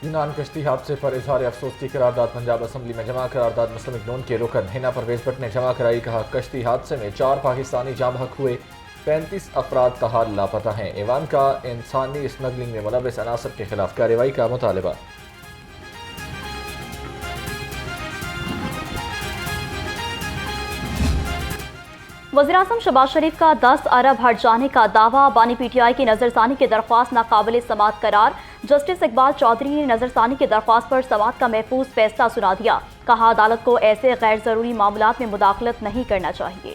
यूनान कश्ती हादसे पर इजहार अफसोस की करारदाद पंजाब असम्बली में जमा। करारदाद मुस्लिम लीग नून के रुकन हिना परवेज भट्ट ने जमा कराई। कहा, कश्ती हादसे में 4 पाकिस्तानी जाँ बहक हुए, 35 अफराद का हाल लापता हैं। ईवान का इंसानी स्मगलिंग में मुलविस अनासर के खिलाफ कार्रवाई का मुतालबा। वज़ीर-ए-आज़म शहबाज शरीफ का 10 अरब हट जाने का दावा। बानी पीटीआई की नजरसानी की दरख्वास्त नाकाबिल समात करार। जस्टिस इकबाल चौधरी ने नजरसानी की दरख्वास्त पर समात का महफूज फैसला सुना दिया। कहा, अदालत को ऐसे गैर जरूरी मामलात में मुदाखलत नहीं करना चाहिए।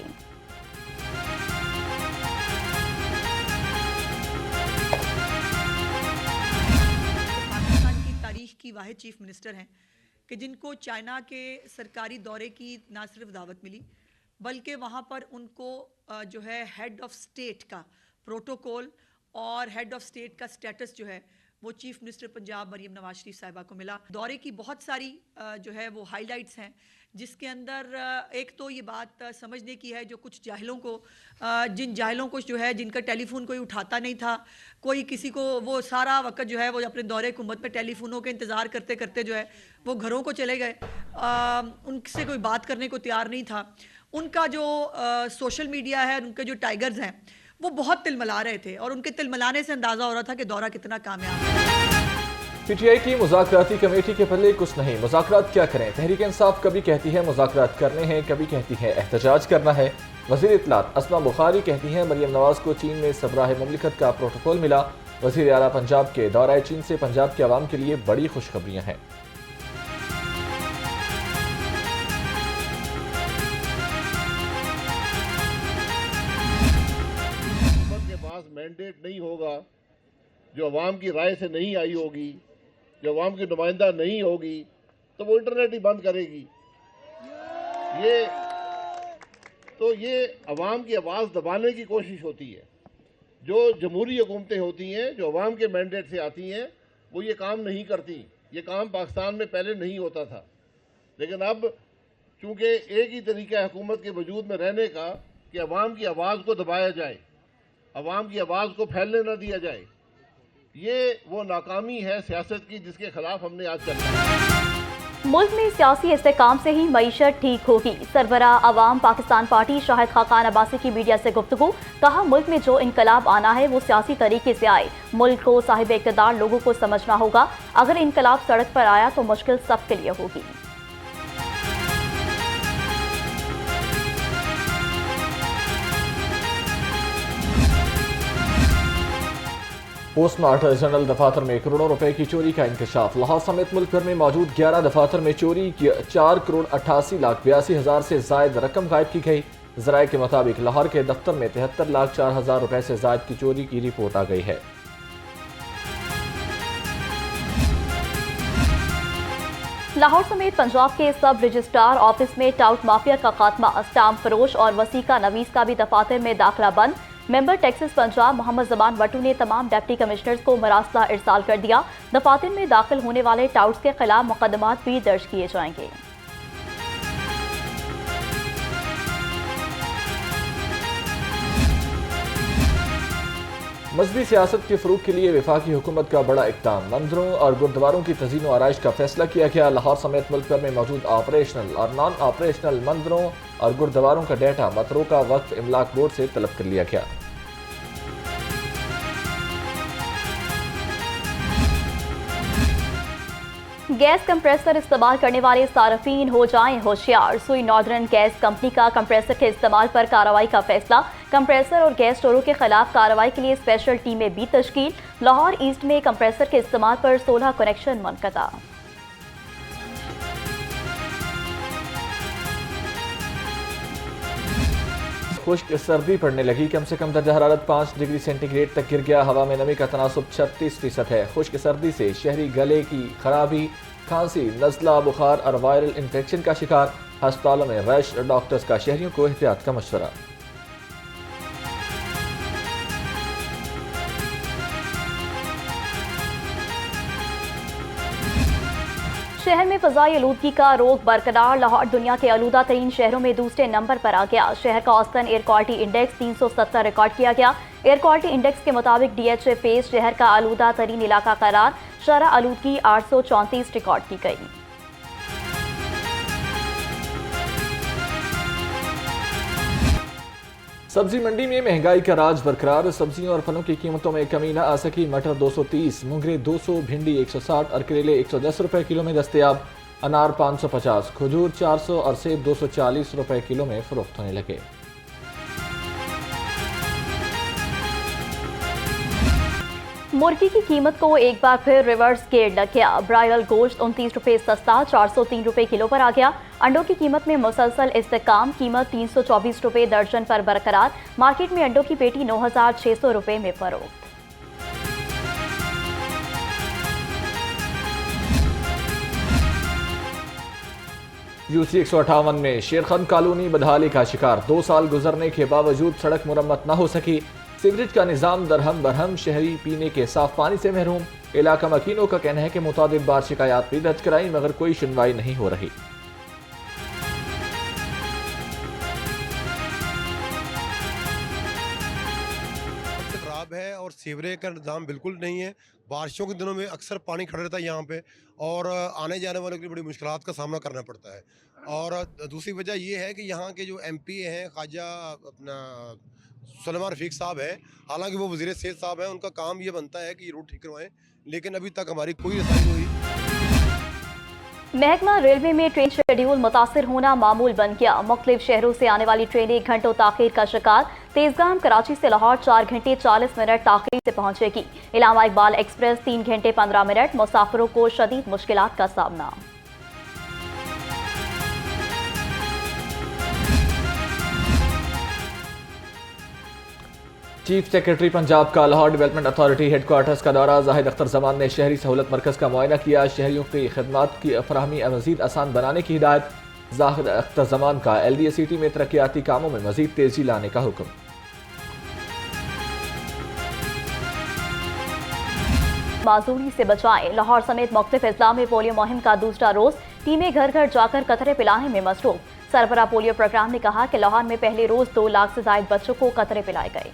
पाकिस्तान की तारीख की वाहिद चीफ मिनिस्टर हैं कि जिनको चाइना के सरकारी दौरे की ना सिर्फ दावत मिली बल्कि वहाँ पर उनको जो है हेड ऑफ स्टेट का प्रोटोकॉल और हेड ऑफ स्टेट का स्टेटस जो है वो चीफ मिनिस्टर पंजाब मरीम नवाज शरीफ साहिबा को मिला। दौरे की बहुत सारी जो है वो हाइलाइट्स हैं, जिसके अंदर एक तो ये बात समझने की है जो कुछ जाहिलों को जिन जाहिलों को जो है जिनका टेलीफोन कोई उठाता नहीं था, कोई किसी को वो सारा वक्त जो है वो अपने दौरे हुकूमत में टेलीफोनों के इंतज़ार करते करते जो है वो घरों को चले गए, उनसे कोई बात करने को तैयार नहीं था। उनका जो सोशल मीडिया है, उनके जो टाइगर्स हैं वो बहुत तिलमिला रहे थे और उनके तिलमिलाने से अंदाज़ा हो रहा था कि दौरा कितना कामयाब है। पीटीआई की मुज़ाकराती कमेटी के पल्ले कुछ नहीं। मुज़ाकरात क्या करें? तहरीक इंसाफ कभी कहती है मुज़ाकरात करने हैं, कभी कहती है एहतजाज करना है। वज़ीर इत्तलात अस्मा बुखारी कहती हैं मरियम नवाज को चीन में सबराह मुमलिकत का प्रोटोकॉल मिला। वज़ीर आला पंजाब के दौरा चीन से पंजाब के अवाम के लिए बड़ी खुशखबरियाँ हैं। मैंडेट नहीं होगा, जो अवाम की राय से नहीं आई होगी, जो अवाम की नुमाइंदा नहीं होगी, तो वो इंटरनेट ही बंद करेगी। ये अवाम की आवाज़ दबाने की कोशिश होती है। जो जमहूरी हुकूमतें होती हैं, जो अवाम के मैंडेट से आती हैं, वो ये काम नहीं करती। ये काम पाकिस्तान में पहले नहीं होता था, लेकिन अब चूँकि एक ही तरीका है हुकूमत के वजूद में रहने का कि अवाम की आवाज़ को दबाया जाए, अवाम की आवाज़ को फैलने न दिया जाए। ये वो नाकामी है सियासत की जिसके खिलाफ हमने आज चलना है। मुल्क में सियासी इस्तेकाम से ही मईशत ठीक होगी। सरबराह अवाम पाकिस्तान पार्टी शाहिद खाकान अब्बासी की मीडिया से गुफ्तगू। कहा, मुल्क में जो इनकलाब आना है वो सियासी तरीके से आए। मुल्क को साहिब इक़्तिदार लोगों को समझना होगा। अगर इनकलाब सड़क पर आया तो मुश्किल सबके लिए होगी। पोस्टमास्टर जनरल दफातर में करोड़ों रुपए की चोरी का इंकशाफ। लाहौर समेत मुल्क भर में मौजूद 11 दफातर में चोरी की 4,88,82,000 से जायद रकम गायब की गई। जराये के मुताबिक लाहौर के दफ्तर में 73,04,000 रुपए से जायद की चोरी की रिपोर्ट आ गई है। लाहौर समेत पंजाब के सब रजिस्ट्रार ऑफिस में टाउट माफिया का खात्मा। स्टाम्प फरोश और वसीका नवीस का भी दफातर में दाखिला बंद। मेंबर टैक्सेस पंजाब मोहम्मद जमान वटू ने तमाम डिप्टी कमिश्नर्स को मरासला इरसाल कर दिया। दफातर में दाखिल होने वाले टाउट्स के खिलाफ मुकदमात भी दर्ज किए जाएंगे। मजहबी सियासत के फरूग के लिए वफाकी हुकूमत का बड़ा इक़दाम। मंदिरों और गुरुद्वारों की तज़ीन और आराइश का फैसला किया गया। लाहौर समेत मुल्क भर में मौजूद ऑपरेशनल और नॉन ऑपरेशनल मंदिरों और गुरुद्वारों का डाटा मतरूका वक्फ इमलाक बोर्ड से तलब कर लिया गया। गैस कंप्रेसर इस्तेमाल करने वाले सार्फिन हो जाएं होशियार। सुई नॉर्दर्न गैस कंपनी का कंप्रेसर के इस्तेमाल पर कार्रवाई का फैसला। कंप्रेसर और गैस स्टोरों के खिलाफ कार्रवाई के लिए स्पेशल टीमें भी तश्कील। लाहौर ईस्ट में कंप्रेसर के इस्तेमाल पर 16 कनेक्शन मुनक़ता। खुश्क सर्दी पड़ने लगी। कम से कम दर्जा हरारत 5 डिग्री सेंटीग्रेड तक गिर गया। हवा में नमी का तनासुब 36% है। खुश्क सर्दी से शहरी गले की खराबी, खांसी, नज़ला, बुखार और वायरल इन्फेक्शन का शिकार। अस्पतालों में रश। डॉक्टर्स का शहरियों को एहतियात का मशवरा। शहर में फ़ज़ाई आलूदगी का रोक बरकरार। लाहौर दुनिया के आलूदा तरीन शहरों में दूसरे नंबर पर आ गया। शहर का औसतन एयर क्वालिटी इंडेक्स 370 रिकॉर्ड किया गया। एयर क्वालिटी इंडेक्स के मुताबिक DHA फेस शहर का आलूदा तरीन इलाका करार, शरह आलूदगी 834 रिकॉर्ड की गई। सब्जी मंडी में महंगाई का राज बरकरार, सब्जियों और फलों की कीमतों में कमी न आ सकी। मटर 230, मुंगरे 200, भिंडी 160 और करेले 110 रुपए किलो में दस्तयाब। अनार 550, खजूर 400 और सेब 240 रुपए किलो में फरोख्त होने लगे। मुर्गी की कीमत को एक बार फिर रिवर्स गेयर लग गया। ब्रायलर गोश्त 29 रुपए सस्ता 403 रुपए किलो पर आ गया। अंडों की कीमत में मुसलसल इस्तेकाम, कीमत 324 रुपए दर्जन पर बरकरार। मार्केट में अंडों की पेटी 9,600 रुपए में फरोख्त। UC 158 में शेरखंद कॉलोनी बदहाली का शिकार, 2 साल गुजरने के बावजूद सड़क मुरम्मत न हो सकी। सीवरेज का निज़ाम दरहम बरहम, शहरी पीने के साफ पानी से महरूम। इलाका मकीनों का कहना है कि मुतादिद बार शिकायत भी दर्ज कराई मगर कोई सुनवाई नहीं हो रही। खराब है और सीवरेज का निज़ाम बिल्कुल नहीं है। बारिशों के दिनों में अक्सर पानी खड़ा रहता है यहाँ पे और आने जाने वालों की बड़ी मुश्किलात का सामना करना पड़ता है। और दूसरी वजह ये है कि यहाँ के जो MP हैं ख्वाजा अपना सलमान रफीक साहब है, हालांकि वो वज़ीर सेहत साहब हैं, उनका काम ये बनता है कि रूट ठीक करवाएं, लेकिन अभी तक हमारी कोई रसाई नहीं हुई। महकमा रेलवे में ट्रेन शेड्यूल मुतासिर होना मामूल बन गया। मुख्तलिफ शहरों से आने वाली ट्रेनें घंटों ताखीर का शिकार। तेजगाम कराची से लाहौर 4 घंटे 40 मिनट ताखीर से पहुंचेगी। इलामा इकबाल एक्सप्रेस 3 घंटे 15 मिनट। मुसाफिरों को शदीद मुश्किलात का सामना। चीफ सेक्रेटरी पंजाब का लाहौर डेवलपमेंट अथॉरिटी हेडक्वार्टर्स का दौरा। जाहिद अख्तर जमान ने शहरी सहूलत मरकज़ का मुआयना किया। शहरियों की खदमात की फराहमी मज़ीद आसान बनाने की हिदायत। जाहिद अख्तर जमान का LDA सिटी में तरक्याती कामों में मज़ीद तेजी लाने का हुक्म। माजूरी से बचाएं। लाहौर समेत मुख्तलिफ अजला में पोलियो मुहिम का दूसरा रोज। टीमें घर घर जाकर कतरे पिलाने में मसरूफ। सरबराह पोलियो प्रोग्राम ने कहा कि लाहौर में पहले रोज 2 लाख से ज्यादा बच्चों को कतरे पिलाए गए।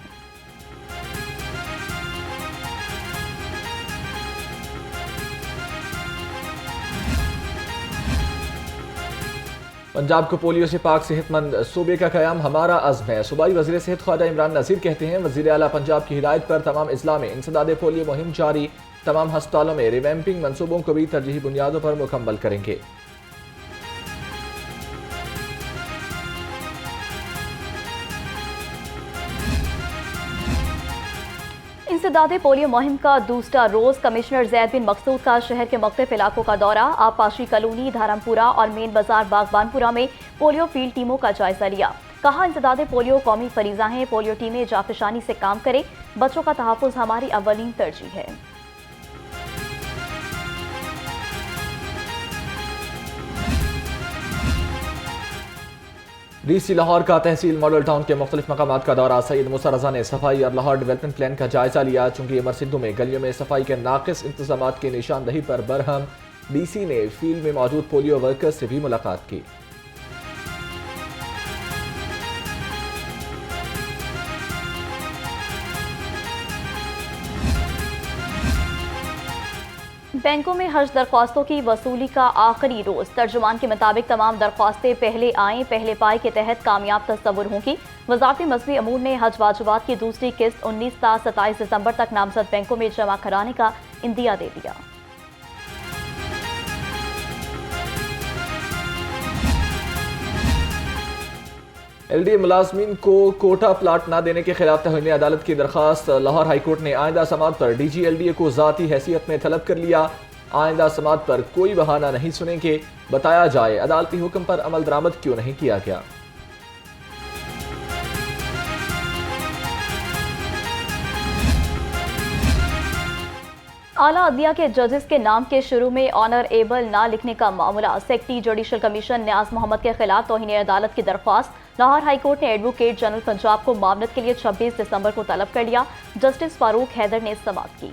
पंजाब को पोलियो से पाक सेहतमंद सूबे का क़याम हमारा अज़्म है। सूबाई वज़ीर सेहत ख्वाजा इमरान नज़ीर कहते हैं वज़ीर आला पंजाब की हिदायत पर तमाम अजला में इंसदाद पोलियो मुहिम जारी। तमाम हस्पतालों में रिवैम्पिंग मनसूबों को भी तरजीही बुनियादों पर मुकम्मल करेंगे। इंसदादे पोलियो मुहिम का दूसरा रोज। कमिश्नर जैद बिन मकसूद का शहर के मुख्तलिफ इलाकों का दौरा। आबपाशी कॉलोनी, धर्मपुरा और मेन बाजार बागबानपुरा में पोलियो फील्ड टीमों का जायजा लिया। कहा इंसदादे पोलियो कौमी फरीजा है। पोलियो टीमें जाफशानी से काम करें। बच्चों का तहफ़्फ़ुज़ हमारी अव्वलीन तरजीह है। DC लाहौर का तहसील मॉडल टाउन के मुख्तलिफ मकामात का दौरा। सैयद मूसा रजा ने सफाई और लाहौर डेवलपमेंट प्लान का जायजा लिया। चूंकि अमर सिद्धू में गलियों में सफाई के नाकिस इंतजाम की निशानदही पर बरहम। DC ने फील्ड में मौजूद पोलियो वर्कर्स से भी मुलाकात की। बैंकों में हज दरख्वास्तों की वसूली का आखिरी रोज। तर्जुमान के मुताबिक तमाम दरख्वास्तें पहले आएं पहले पाए के तहत कामयाब तस्वुर होंगी। वजारत मज़हबी अमूर ने हज वाजिबात की दूसरी किस्त 19 ता 27 दिसंबर तक नामजद बैंकों में जमा कराने का इंदिया दे दिया। LDA मुलाजमीन को कोटा प्लाट न देने के खिलाफ तहरीर अदालत की दरखास्त। लाहौर हाईकोर्ट ने आइंदा समात पर DG LDA को ज़ाती हैसियत में तलब कर लिया। आइंदा समात पर कोई बहाना नहीं सुनेंगे। बताया जाए अदालती हुक्म पर अमल दरामद क्यों नहीं किया गया। आला अदलिया के जजेस के नाम के शुरू में ऑनरेबल ना लिखने का मामला। सेक्रेटरी जुडिशल कमीशन न्याज मोहम्मद के खिलाफ तौहीन अदालत की दरख्वास्त। लाहौर हाईकोर्ट ने एडवोकेट जनरल पंजाब को मामलत के लिए 26 दिसंबर को तलब कर लिया। जस्टिस फारूक हैदर ने समाअत की।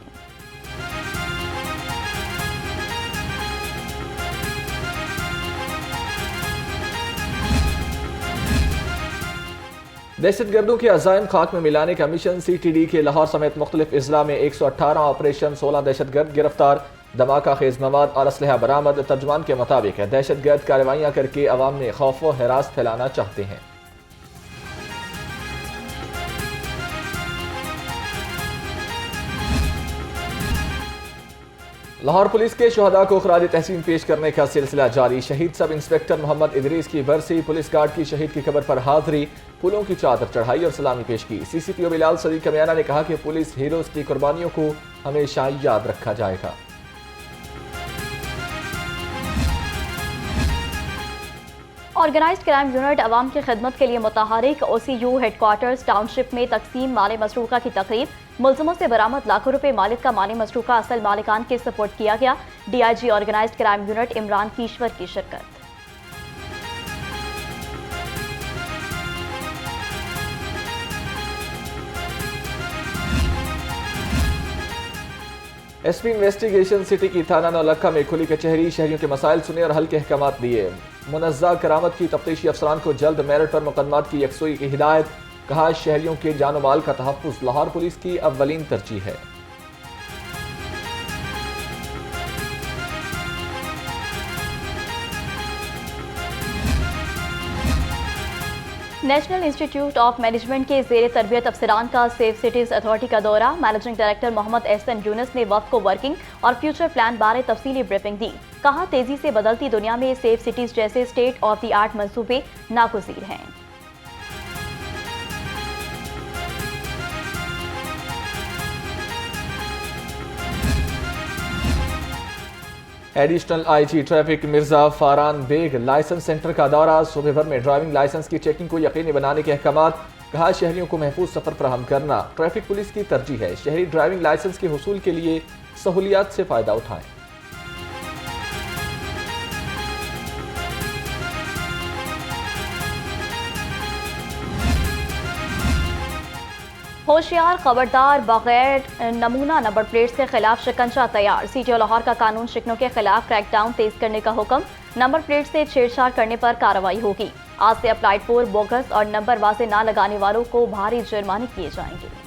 दहशतगर्दों के अजायम खाक में मिलाने का मिशन CTD के लाहौर समेत मुख्तलिफ अजला में 118 ऑपरेशन, 16 दहशतगर्द गिरफ्तार, धमाका खेज मवाद और असलहा बरामद। तर्जुमान के मुताबिक दहशतगर्द कार्रवाइयाँ करके अवाम में खौफ व हरास फैलाना चाहते हैं। लाहौर पुलिस के शहदा को खराज तहसीन पेश करने का सिलसिला जारी। शहीद सब इंस्पेक्टर मोहम्मद इदरीस की बरसी, पुलिस गार्ड की शहीद की कब्र पर हाजिरी, फूलों की चादर चढ़ाई और सलामी पेश की। CCPO बिलाल सदीक कमियाना ने कहा कि पुलिस हीरोज की कुर्बानियों को हमेशा याद रखा जाएगा। ऑर्गेनाइज्ड क्राइम यूनिट अवाम की खिदमत के लिए मुतहरिक OCU हेडक्वार्टर्स टाउनशिप में तकसीम माल मसरूका की तकरीब। मुलजमों से बरामद लाखों रुपए मालिक का माल मसरूका असल मालिकान के सपोर्ट किया गया। DIG organised crime unit Imran Kishwar की शिरकत। SP इन्वेस्टिगेशन सिटी की थाना नौलखा में खुली कचहरी, शहरियों के मसाइल सुने और हल के अहकाम दिए। मुनज़्ज़ा करामत की तफ्तीशी अफसरान को जल्द मेरिट पर मुकदमात की यकसुई की हिदायत। कहा शहरियों के जानो माल का तहफ़्फ़ुज़ लाहौर पुलिस की अव्वलीन तरजीह है। नेशनल इंस्टीट्यूट ऑफ मैनेजमेंट के ज़ेर तरबियत अफसरान का सेफ सिटीज़ अथॉरिटी का दौरा। मैनेजिंग डायरेक्टर मोहम्मद एहसन यूनुस ने वक्त को वर्किंग और फ्यूचर प्लान बारे तफसीली ब्रीफिंग दी। कहा तेजी से बदलती दुनिया में सेफ सिटीज़ जैसे स्टेट ऑफ द आर्ट मंसूबे नागुज़ीर हैं। Additional IG traffic Mirza Faran Baig licence centre का दौरा। सुबह भर में ड्राइविंग लाइसेंस की चेकिंग को यकीनी बनाने के अहकाम। कहा शहरियों को महफूज सफर फराहम करना ट्रैफिक पुलिस की तरजीह है। शहरी ड्राइविंग लाइसेंस के हुसूल के लिए सहूलियात से फायदा उठाएं। होशियार, खबरदार, बगैर नमूना नंबर प्लेट्स के खिलाफ शिकंजा तैयार। CTO लाहौर का कानून शिकनों के खिलाफ क्रैकडाउन तेज करने का हुक्म। नंबर प्लेट से छेड़छाड़ करने पर कार्रवाई होगी। आज से अप्लाइड 4 बोगस और नंबर वाजे ना लगाने वालों को भारी जुर्माने किए जाएंगे।